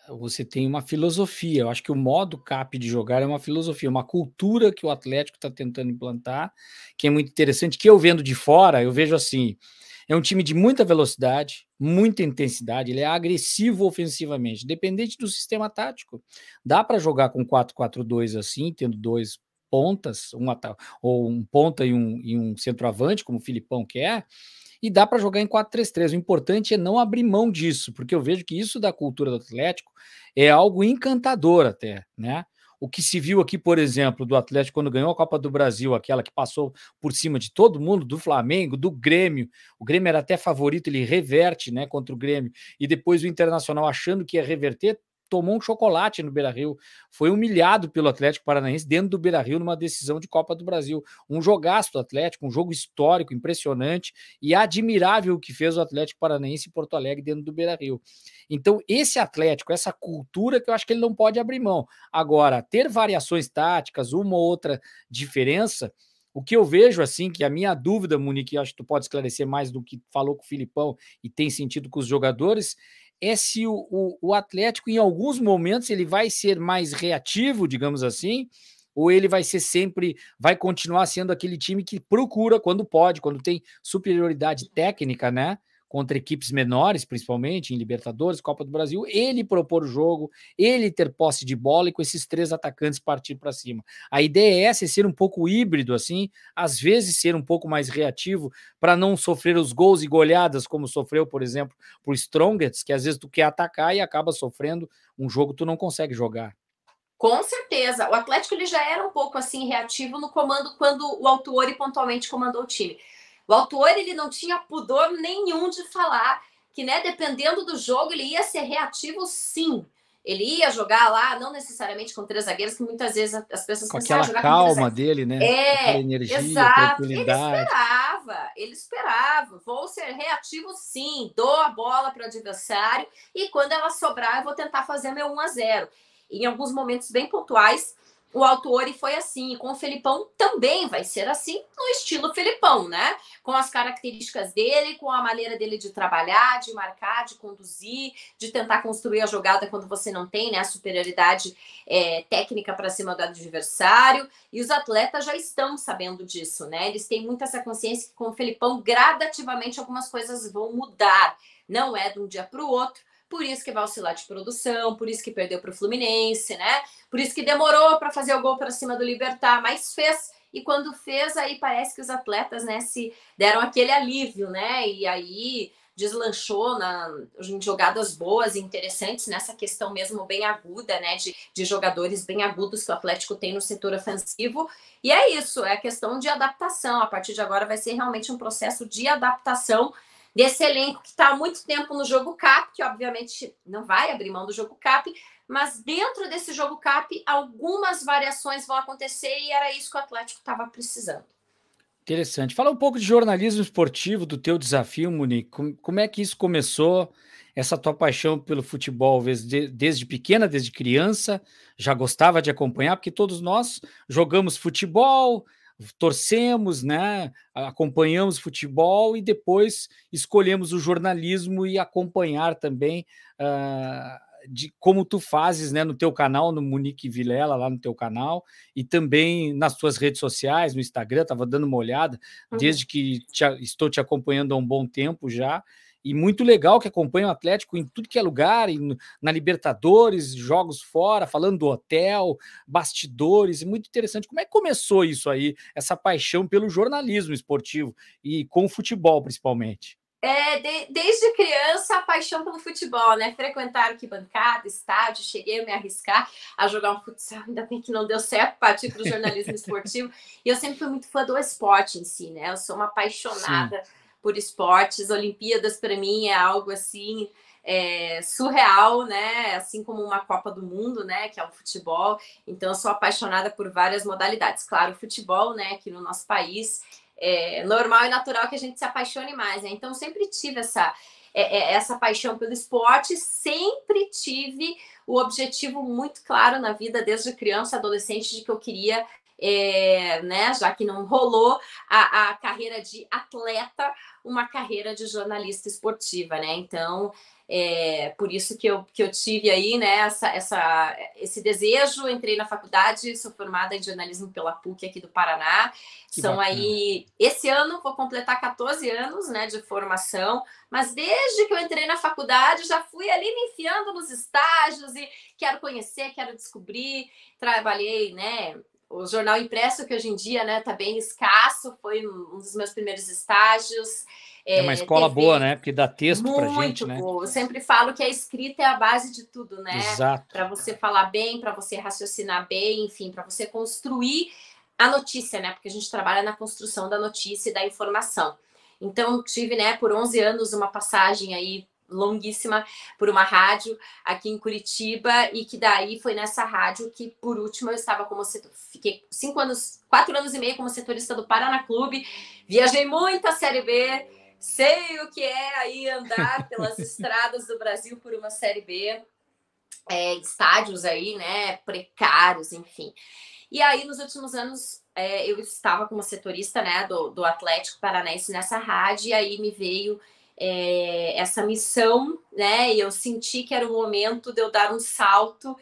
você tem uma filosofia. Eu acho que o modo cap de jogar é uma filosofia, uma cultura que o Atlético está tentando implantar, que é muito interessante, que eu vendo de fora, eu vejo assim, é um time de muita velocidade, muita intensidade, ele é agressivo ofensivamente, independente do sistema tático. Dá para jogar com 4-4-2 assim, tendo dois pontas, ou um ponta e um centroavante, como o Filipão quer, e dá para jogar em 4-3-3. O importante é não abrir mão disso, porque eu vejo que isso da cultura do Atlético é algo encantador até, né? O que se viu aqui, por exemplo, do Atlético quando ganhou a Copa do Brasil, aquela que passou por cima de todo mundo, do Flamengo, do Grêmio. O Grêmio era até favorito, ele reverte, né, contra o Grêmio. E depois o Internacional, achando que ia reverter, tomou um chocolate no Beira-Rio, foi humilhado pelo Atlético Paranaense dentro do Beira-Rio numa decisão de Copa do Brasil. Um jogaço do Atlético, um jogo histórico, impressionante e admirável o que fez o Atlético Paranaense em Porto Alegre dentro do Beira-Rio. Então, esse Atlético, essa cultura que eu acho que ele não pode abrir mão. Agora, ter variações táticas, uma ou outra diferença, o que eu vejo, assim, que a minha dúvida, Monique, acho que tu pode esclarecer mais do que falou com o Filipão e tem sentido com os jogadores, é se o Atlético, em alguns momentos, ele vai ser mais reativo, digamos assim, ou ele vai ser sempre, vai continuar sendo aquele time que procura quando pode, quando tem superioridade técnica, né? Contra equipes menores, principalmente em Libertadores, Copa do Brasil, ele propor o jogo, ele ter posse de bola e com esses três atacantes partir para cima. A ideia é essa, é ser um pouco híbrido, assim, às vezes ser um pouco mais reativo para não sofrer os gols e goleadas, como sofreu, por exemplo, por Strongest, que às vezes tu quer atacar e acaba sofrendo um jogo que tu não consegue jogar. Com certeza. O Atlético ele já era um pouco assim reativo no comando quando o Autuori pontualmente comandou o time. O Autuori ele não tinha pudor nenhum de falar que, né, dependendo do jogo, ele ia ser reativo sim. Ele ia jogar lá, não necessariamente com três zagueiros, que muitas vezes as pessoas com pensam, aquela calma dele, né? Aquela energia, exato. tranquilidade. Ele esperava. Vou ser reativo sim, dou a bola para o adversário e quando ela sobrar, eu vou tentar fazer meu 1-0. Em alguns momentos bem pontuais, o Autuori foi assim, e com o Felipão também vai ser assim, no estilo Felipão, né? Com as características dele, com a maneira dele de trabalhar, de marcar, de conduzir, de tentar construir a jogada quando você não tem, né, a superioridade técnica para cima do adversário. E os atletas já estão sabendo disso, né? Eles têm muito essa consciência que com o Felipão, gradativamente, algumas coisas vão mudar. Não é de um dia para o outro. Por isso que vai oscilar de produção, por isso que perdeu para o Fluminense, né? Por isso que demorou para fazer o gol para cima do Libertad, mas fez. E quando fez, aí parece que os atletas, né, se deram aquele alívio, né? E aí deslanchou em jogadas boas e interessantes nessa questão mesmo bem aguda, né? De jogadores bem agudos que o Atlético tem no setor ofensivo. E é isso, é a questão de adaptação. A partir de agora vai ser realmente um processo de adaptação desse elenco que está há muito tempo no jogo cap, que obviamente não vai abrir mão do jogo cap, mas dentro desse jogo CAP, algumas variações vão acontecer e era isso que o Atlético estava precisando. Interessante. Fala um pouco de jornalismo esportivo, do teu desafio, Monique. Como é que isso começou, essa tua paixão pelo futebol? Desde pequena, desde criança, já gostava de acompanhar? Porque todos nós jogamos futebol, torcemos, né? Acompanhamos futebol e depois escolhemos o jornalismo e acompanhar também de como tu fazes, né, no teu canal, no Monique Vilela, lá no teu canal, e também nas tuas redes sociais, no Instagram, estava dando uma olhada, desde que estou te acompanhando há um bom tempo já, e muito legal que acompanha o Atlético em tudo que é lugar, na Libertadores, jogos fora, falando do hotel, bastidores, muito interessante. Como é que começou isso aí, essa paixão pelo jornalismo esportivo e com o futebol, principalmente? Desde criança, a paixão pelo futebol, né? Frequentar arquibancada, estádio, cheguei a me arriscar a jogar um futsal, ainda bem que não deu certo, partir para o jornalismo esportivo. E eu sempre fui muito fã do esporte em si, né? Eu sou uma apaixonada por esportes. Olimpíadas, para mim, é algo assim surreal, né? Assim como uma Copa do Mundo, né? Que é o futebol. Então, eu sou apaixonada por várias modalidades. Claro, o futebol, né? Aqui no nosso país é normal e natural que a gente se apaixone mais, né? Então, sempre tive essa paixão pelo esporte, sempre tive o objetivo muito claro na vida, desde criança, adolescente, de que eu queria, né, já que não rolou a carreira de atleta, uma carreira de jornalista esportiva, né? Então, por isso que eu tive aí, né, esse desejo. Entrei na faculdade, sou formada em jornalismo pela PUC aqui do Paraná. São aí, esse ano vou completar 14 anos, né, de formação, mas desde que eu entrei na faculdade já fui ali me enfiando nos estágios e quero conhecer, quero descobrir. Trabalhei, né, o jornal impresso, que hoje em dia, né, tá bem escasso, foi um dos meus primeiros estágios. É uma escola TV, boa, né? Porque dá texto pra gente, muito né? boa. Eu sempre falo que a escrita é a base de tudo, né? Exato. Para você falar bem, para você raciocinar bem, enfim, para você construir a notícia, né? Porque a gente trabalha na construção da notícia e da informação. Então, tive, né, por 11 anos, uma passagem aí longuíssima por uma rádio aqui em Curitiba, e que daí foi nessa rádio que, por último, eu estava como fiquei 4 anos e meio como setorista do Paraná Clube, viajei muito a Série B, sei o que é aí andar pelas estradas do Brasil por uma Série B, estádios aí, né, precários, enfim. E aí, nos últimos anos, eu estava como setorista, né, do Atlético Paranaense nessa rádio, e aí me veio essa missão, né, e eu senti que era o momento de eu dar um salto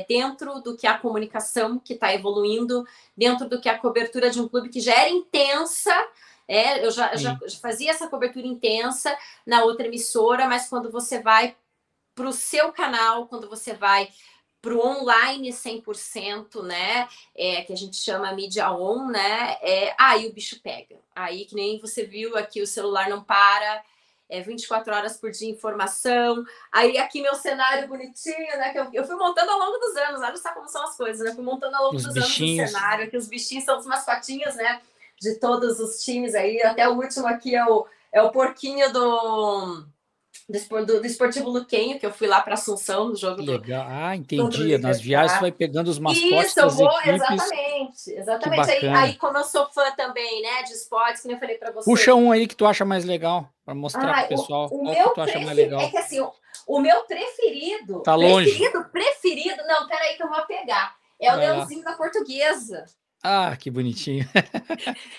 dentro do que a comunicação, que está evoluindo, dentro do que a cobertura de um clube que já era intensa. Eu já fazia essa cobertura intensa na outra emissora, mas quando você vai para o seu canal, quando você vai para o online 100%, né, que a gente chama mídia on, né, aí o bicho pega. Aí, que nem você viu aqui, o celular não para, 24 horas por dia informação. Aí aqui meu cenário bonitinho, né, que eu fui montando ao longo dos anos, olha só como são as coisas, né, fui montando ao longo dos anos o cenário, aqui os bichinhos são os mascotinhos, né, de todos os times aí, até o último aqui é o porquinho do Esportivo Luquenho, que eu fui lá para Assunção no jogo. Legal. Entendi. Nas viagens você vai pegando os mascotes das equipes. Exatamente. Aí, como eu sou fã também, né, de esportes, como eu falei para você. Puxa um aí que tu acha mais legal, para mostrar pro pessoal. O qual meu que tu acha mais legal. É que assim, o meu preferido... Tá longe. Preferido... Não, peraí que eu vou pegar. É o Leãozinho da Portuguesa. Ah, que bonitinho.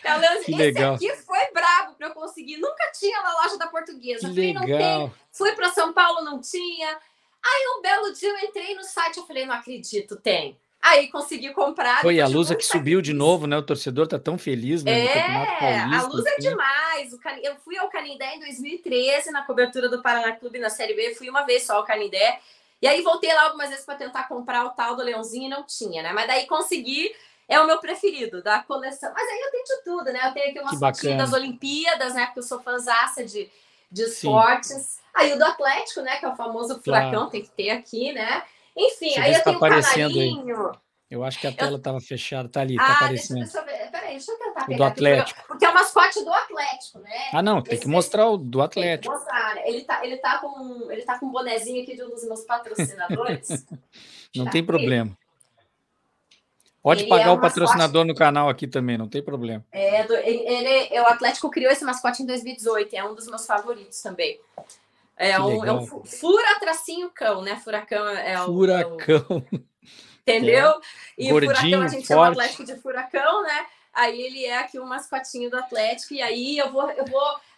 É o Leãozinho. Esse aqui foi brabo para eu conseguir. Nunca tinha na loja da Portuguesa. Que legal. Não tem. Fui para São Paulo, não tinha. Aí um belo dia eu entrei no site, eu falei, não acredito, tem. Aí consegui comprar. Foi a Lusa que subiu de novo, né? O torcedor tá tão feliz, né? No Campeonato Paulista. A Lusa é demais. Eu fui ao Canindé em 2013, na cobertura do Paraná Clube na Série B. Fui uma vez só ao Canindé. E aí voltei lá algumas vezes para tentar comprar o tal do Leãozinho e não tinha, né? Mas daí consegui. É o meu preferido da coleção. Mas aí eu tenho de tudo, né? Eu tenho aqui umas fotinhas das Olimpíadas, né? Porque eu sou fãzaça de esportes. Aí o do Atlético, né? Que é o famoso furacão, tem que ter aqui, né? Enfim, aí eu tenho o canarinho. Eu acho que a tela estava fechada. Tá ali, tá aparecendo. Deixa eu ver. Peraí. Peraí, deixa eu tentar O do pegar aqui o programa. Atlético. Porque é o mascote do Atlético, né? Ah, não, tem que mostrar o do Tem que Atlético. mostrar, né? Ele tá com um bonezinho aqui de um dos meus patrocinadores. Não Tirar tem aqui. problema. Pode Ele é pagar um o mascote. patrocinador no canal aqui também, não tem problema. O Atlético criou esse mascote em 2018, é um dos meus favoritos também. Que É um legal. fura-cão, né? Furacão Furacão. entendeu? E o Furacão, a Gordinho, gente chama o forte. Atlético de Furacão, né? Aí ele é aqui um mascotinho do Atlético, e aí eu vou,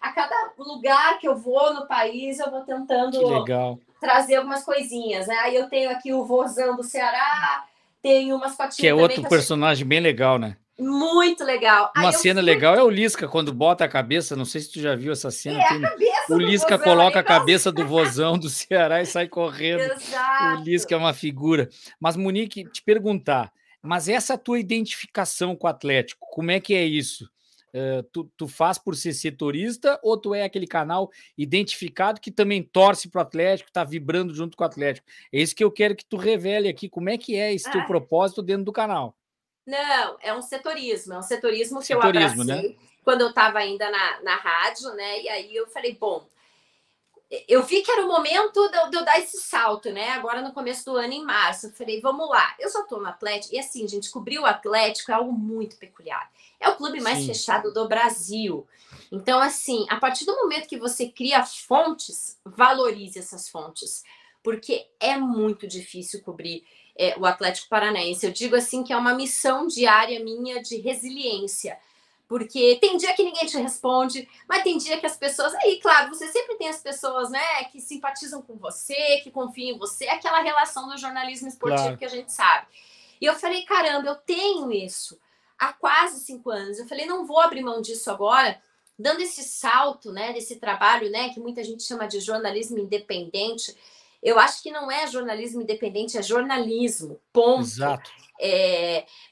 a cada lugar que eu vou no país, eu vou tentando Que legal. trazer algumas coisinhas, né? Aí eu tenho aqui o Vozão do Ceará, tenho um Que é mascotinho também outro que eu achei personagem bem legal, né? muito legal. Uma Aí eu cena fui. legal é o Lisca, quando bota a cabeça, não sei se tu já viu essa cena, A o cabeça do Lisca Vozão coloca é a cabeça do Vozão do Ceará e sai correndo. O Lisca exato. é uma figura. Mas, Monique, te perguntar, mas essa tua identificação com o Atlético, como é que é isso? Tu faz por ser setorista ou tu é aquele canal identificado que também torce para o Atlético, está vibrando junto com o Atlético? É isso que eu quero que tu revele aqui. Como é que é esse teu Ah, propósito dentro do canal? não, é um setorismo que eu Setorismo, né? abracei quando eu estava ainda na rádio, né? E aí eu falei, bom, eu vi que era o momento de eu dar esse salto, né? Agora no começo do ano, em março. Eu falei, vamos lá, eu só tô no Atlético. E assim, gente, cobrir o Atlético é algo muito peculiar. É o clube mais Sim, fechado do Brasil. Então, assim, a partir do momento que você cria fontes, valorize essas fontes. Porque é muito difícil cobrir o Atlético Paranaense. Eu digo assim que é uma missão diária minha de resiliência. Porque tem dia que ninguém te responde, mas tem dia que as pessoas. Aí, claro, você sempre tem as pessoas, né, que simpatizam com você, que confiam em você, aquela relação do jornalismo esportivo claro. que a gente sabe. E eu falei, caramba, eu tenho isso há quase 5 anos. Eu falei, não vou abrir mão disso agora, dando esse salto, né, desse trabalho, né, que muita gente chama de jornalismo independente. Eu acho que não é jornalismo independente, é jornalismo, ponto. Exato.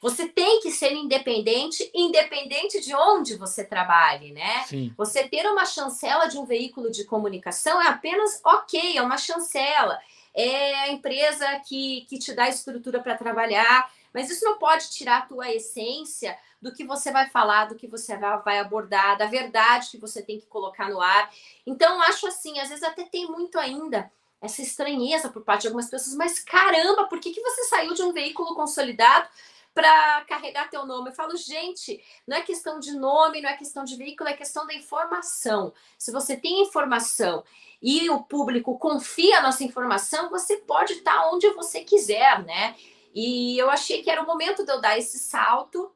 Você tem que ser independente, independente de onde você trabalhe, né? Sim, Você ter uma chancela de um veículo de comunicação é apenas ok, é uma chancela. É a empresa que te dá estrutura para trabalhar, mas isso não pode tirar a tua essência do que você vai falar, do que você vai abordar, da verdade que você tem que colocar no ar. Então, acho assim, às vezes até tem muito ainda essa estranheza por parte de algumas pessoas, mas caramba, por que você saiu de um veículo consolidado para carregar teu nome? Eu falo, gente, não é questão de nome, não é questão de veículo, é questão da informação. Se você tem informação e o público confia nessa informação, você pode estar onde você quiser, né? E eu achei que era o momento de eu dar esse salto,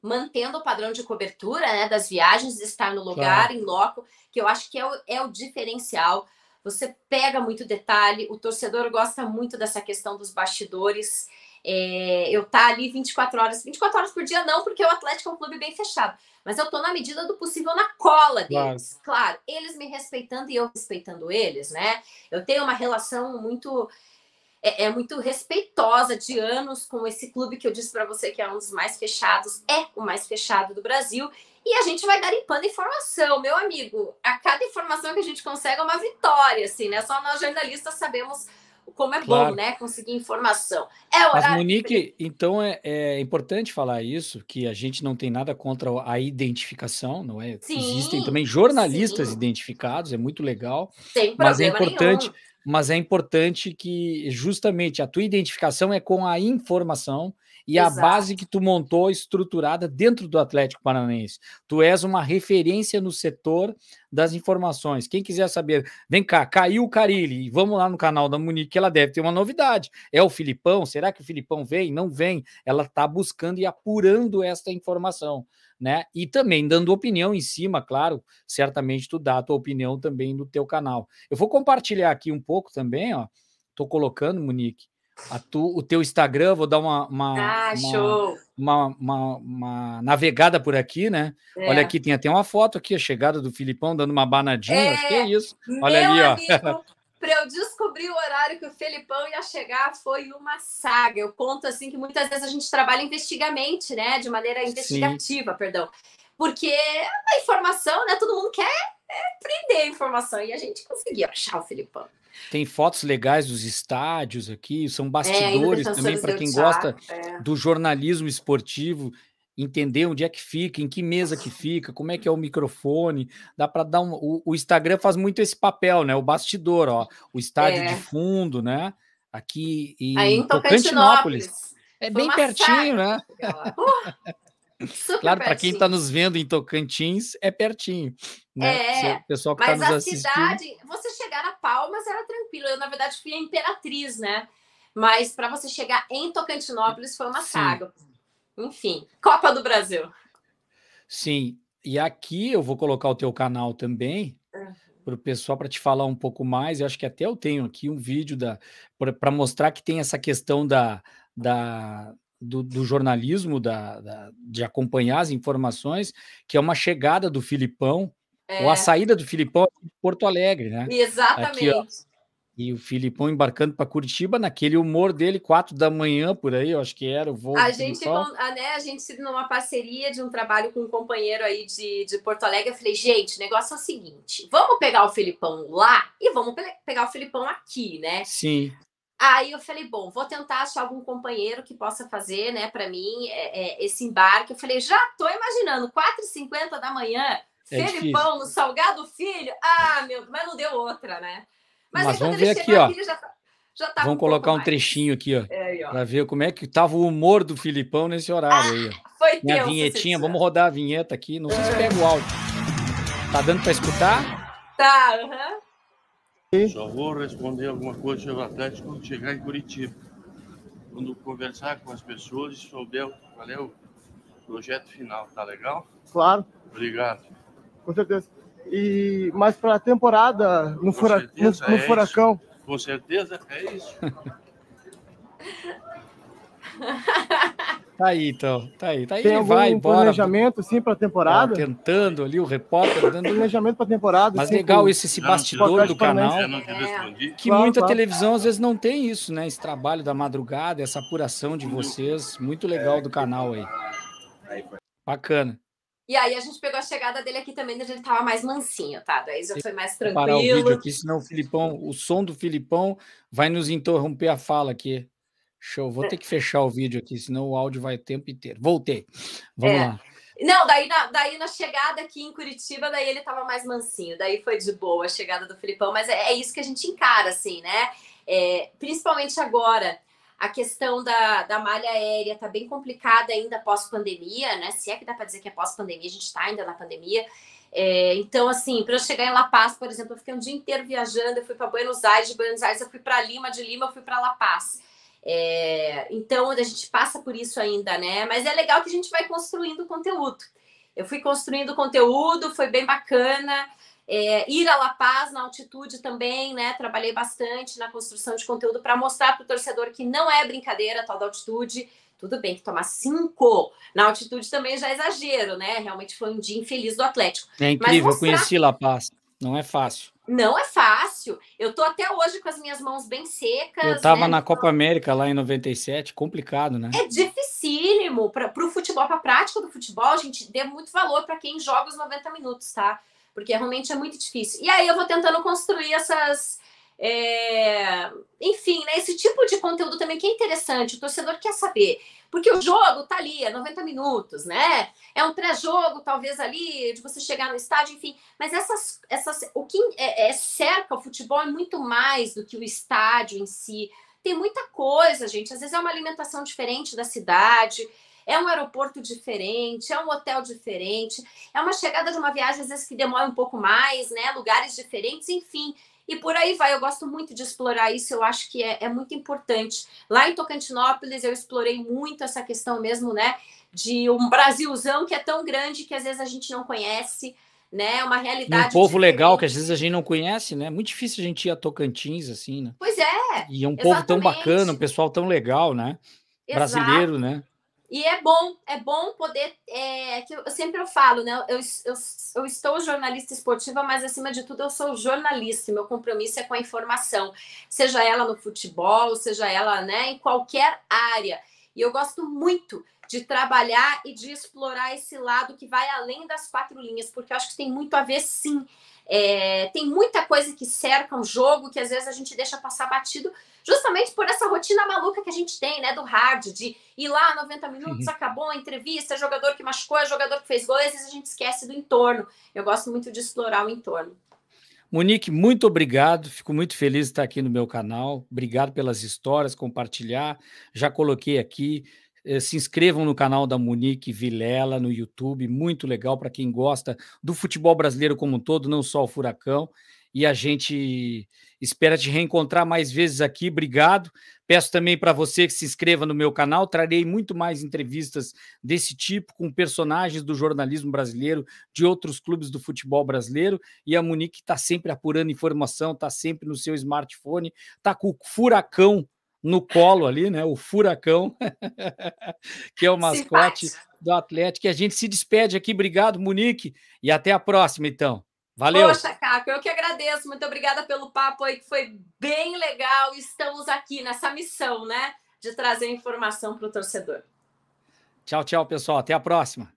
mantendo o padrão de cobertura, né, das viagens, de estar no lugar, claro. em loco, que eu acho que é o diferencial. Você pega muito detalhe, o torcedor gosta muito dessa questão dos bastidores. Eu tá ali 24 horas por dia, não, porque o Atlético é um clube bem fechado, mas eu tô na medida do possível na cola Claro. deles. Claro, eles me respeitando e eu respeitando eles, né? Eu tenho uma relação muito respeitosa de anos com esse clube que eu disse para você que é um dos mais fechados, é o mais fechado do Brasil. E a gente vai garimpando informação, meu amigo. A cada informação que a gente consegue é uma vitória, assim, né? Só nós jornalistas sabemos como é bom, Claro. né? Conseguir informação. É Mas, horário de Monique, então é importante falar isso, que a gente não tem nada contra a identificação, não é? Existem sim, também jornalistas sim, identificados, é muito legal, sem mas é problema importante, nenhum. mas é importante que justamente a tua identificação é com a informação e a base Exato. que tu montou estruturada dentro do Atlético Paranaense. Tu és uma referência no setor das informações. Quem quiser saber, vem cá, caiu o Carille, vamos lá no canal da Monique, que ela deve ter uma novidade. É o Filipão? Será que o Filipão vem? Não vem. Ela está buscando e apurando esta informação, né? E também dando opinião em cima, claro, certamente tu dá a tua opinião também no teu canal. Eu vou compartilhar aqui um pouco também, ó. Tô colocando, Monique, o teu Instagram, vou dar Ah, show. uma navegada por aqui, né? Olha É. aqui, tem até uma foto aqui, a chegada do Filipão dando uma banadinha, acho que é É, isso. Olha meu ali, ó. amigo, para eu descobrir o horário que o Felipão ia chegar foi uma saga. Eu conto assim que muitas vezes a gente trabalha investigamente, né? De maneira Sim. investigativa, perdão. Porque a informação, né? Todo mundo quer prender a informação e a gente conseguiu achar o Felipão. Tem fotos legais dos estádios aqui, são Indo bastidores também Defensores para del quem gosta Chaco. É. do jornalismo esportivo. entender onde é que fica, em que mesa que fica, como é que é o microfone, dá para dar o Instagram faz muito esse papel, né? O bastidor, ó, o estádio de É, fundo, né? Aqui aí em em Tocantinópolis. Tocantinópolis. É Foi bem uma pertinho, saga né? para chegar lá. Super Claro, para quem está pertinho. nos vendo em Tocantins, é pertinho, né? O É, pessoal que está mas nos a assistindo. cidade, você chegar a Palmas era tranquilo. Eu, na verdade, fui a Imperatriz, né? Mas para você chegar em Tocantinópolis foi uma Sim, saga. Enfim, Copa do Brasil. sim. E aqui eu vou colocar o teu canal também, para o pessoal, para te falar um pouco mais. Eu acho que até eu tenho aqui um vídeo para mostrar que tem essa questão do jornalismo, de acompanhar as informações, que é uma chegada do Filipão, ou a É, saída do Filipão de Porto Alegre, né? Aqui, ó. exatamente. E o Filipão embarcando para Curitiba, naquele humor dele, 4 da manhã, por aí, eu acho que era o voo do Filipão. A gente numa parceria de um trabalho com um companheiro aí de Porto Alegre, eu falei, gente, o negócio é o seguinte, vamos pegar o Filipão lá e vamos pegar o Filipão aqui, né? Sim, Aí eu falei, bom, vou tentar achar algum companheiro que possa fazer, né, para mim, esse embarque. Eu falei, já tô imaginando, 4h50 da manhã, é difícil. Felipão no Salgado Filho. Ah, meu, mas não deu outra, né? Mas aí Mas quando vamos ele ver aqui, chegou ó. aqui, ele já tava Vamos um pouco colocar um mais. trechinho aqui, ó, É, aí, ó. para ver como é que tava o humor do Filipão nesse horário aí, ó. Foi Tem a tenso esse vinhetinha, dia. vamos rodar a vinheta aqui. Não sei se pega o áudio. Tá dando para escutar? Tá, aham. Só vou responder alguma coisa sobre o Atlético quando chegar em Curitiba. Quando conversar com as pessoas e souber qual é o projeto final, tá legal? Claro, Obrigado. com certeza. Mas para a temporada no Furacão, Com certeza é isso. Tá aí, então. Tá aí. Tá aí, tem ele algum vai embora. planejamento sim para a Ó, temporada? cantando ali, o repórter dando. Planejamento para a temporada. Mas sim, legal com- esse Já não bastidor te- do canal. Já não te respondi. Que Claro, muita claro. televisão às vezes não tem isso, né? Esse trabalho da madrugada, essa apuração de vocês, muito legal do canal aí. Bacana. E aí a gente pegou a chegada dele aqui também, onde ele tava mais mansinho, tá? Daí já foi mais Vou parar o vídeo tranquilo. aqui, senão o Filipão, o som do Filipão vai nos interromper a fala aqui. Show, vou ter que fechar o vídeo aqui, senão o áudio vai o tempo inteiro. Voltei. Vamos É. lá. Não, daí na chegada aqui em Curitiba, daí ele tava mais mansinho, daí foi de boa a chegada do Filipão, mas é isso que a gente encara, assim, né? Principalmente agora, a questão da malha aérea tá bem complicada ainda pós-pandemia, né? Se é que dá para dizer que é pós-pandemia, a gente está ainda na pandemia. Então, assim, para eu chegar em La Paz, por exemplo, eu fiquei um dia inteiro viajando, eu fui para Buenos Aires, de Buenos Aires eu fui para Lima, de Lima eu fui para La Paz. Então, a gente passa por isso ainda, né? Mas é legal que a gente vai construindo conteúdo. Eu fui construindo conteúdo, foi bem bacana. Ir a La Paz na altitude também, né? Trabalhei bastante na construção de conteúdo para mostrar para o torcedor que não é brincadeira a tal da altitude. Tudo bem que tomar 5 na altitude também já é exagero, né? Realmente foi um dia infeliz do Atlético. É Mas incrível, eu mostrar conheci La Paz. Não é fácil. não é fácil. Eu tô até hoje com as minhas mãos bem Eu secas, estava né? na Copa América lá em 97, complicado, né? É dificílimo para o futebol, para a prática do futebol, a gente dê muito valor para quem joga os 90 minutos, tá? Porque realmente é muito difícil. E aí eu vou tentando construir enfim, né, esse tipo de conteúdo também que é interessante, o torcedor quer saber. Porque o jogo tá ali, é 90 minutos, né? É um pré-jogo, talvez ali, de você chegar no estádio, enfim. Mas o que cerca o futebol é muito mais do que o estádio em si. Tem muita coisa, gente. Às vezes é uma alimentação diferente da cidade, é um aeroporto diferente, é um hotel diferente, é uma chegada de uma viagem, às vezes, que demora um pouco mais, né? Lugares diferentes, enfim. E por aí vai. Eu gosto muito de explorar isso, eu acho que é muito importante. Lá em Tocantinópolis, eu explorei muito essa questão mesmo, né? De um Brasilzão que é tão grande que às vezes a gente não conhece, né? Uma E um realidade povo legal que diferente. às vezes a gente não conhece, né? Muito difícil a gente ir a Tocantins, assim, né? Pois é, E é um povo tão bacana, um exatamente. pessoal tão legal, né? Brasileiro, Exato. né? E é bom poder. Que eu sempre falo, né? Eu estou jornalista esportiva, mas acima de tudo eu sou jornalista. Meu compromisso é com a informação, seja ela no futebol, seja ela, né, em qualquer área. E eu gosto muito de trabalhar e de explorar esse lado que vai além das 4 linhas, porque eu acho que tem muito a ver, sim. Tem muita coisa que cerca um jogo que às vezes a gente deixa passar batido, justamente por essa rotina maluca que a gente tem, né, do hard, de ir lá 90 minutos, acabou a entrevista, jogador que machucou, jogador que fez gol, às vezes a gente esquece do entorno. Eu gosto muito de explorar o entorno. Monique, muito obrigado, fico muito feliz de estar aqui no meu canal, obrigado pelas histórias, compartilhar, já coloquei aqui, se inscrevam no canal da Monique Vilela no YouTube, muito legal para quem gosta do futebol brasileiro como um todo, não só o Furacão, e a gente espera te reencontrar mais vezes aqui, obrigado. Peço também para você que se inscreva no meu canal, trarei muito mais entrevistas desse tipo, com personagens do jornalismo brasileiro, de outros clubes do futebol brasileiro, e a Monique está sempre apurando informação, está sempre no seu smartphone, está com o Furacão no colo ali, né? O Furacão, que é o mascote do Atlético, e a gente se despede aqui. Obrigado, Monique, e até a próxima, então. Valeu! Poxa, Caco, eu que agradeço. Muito obrigada pelo papo aí, que foi bem legal. Estamos aqui nessa missão, né, de trazer informação para o torcedor. Tchau, tchau, pessoal. Até a próxima.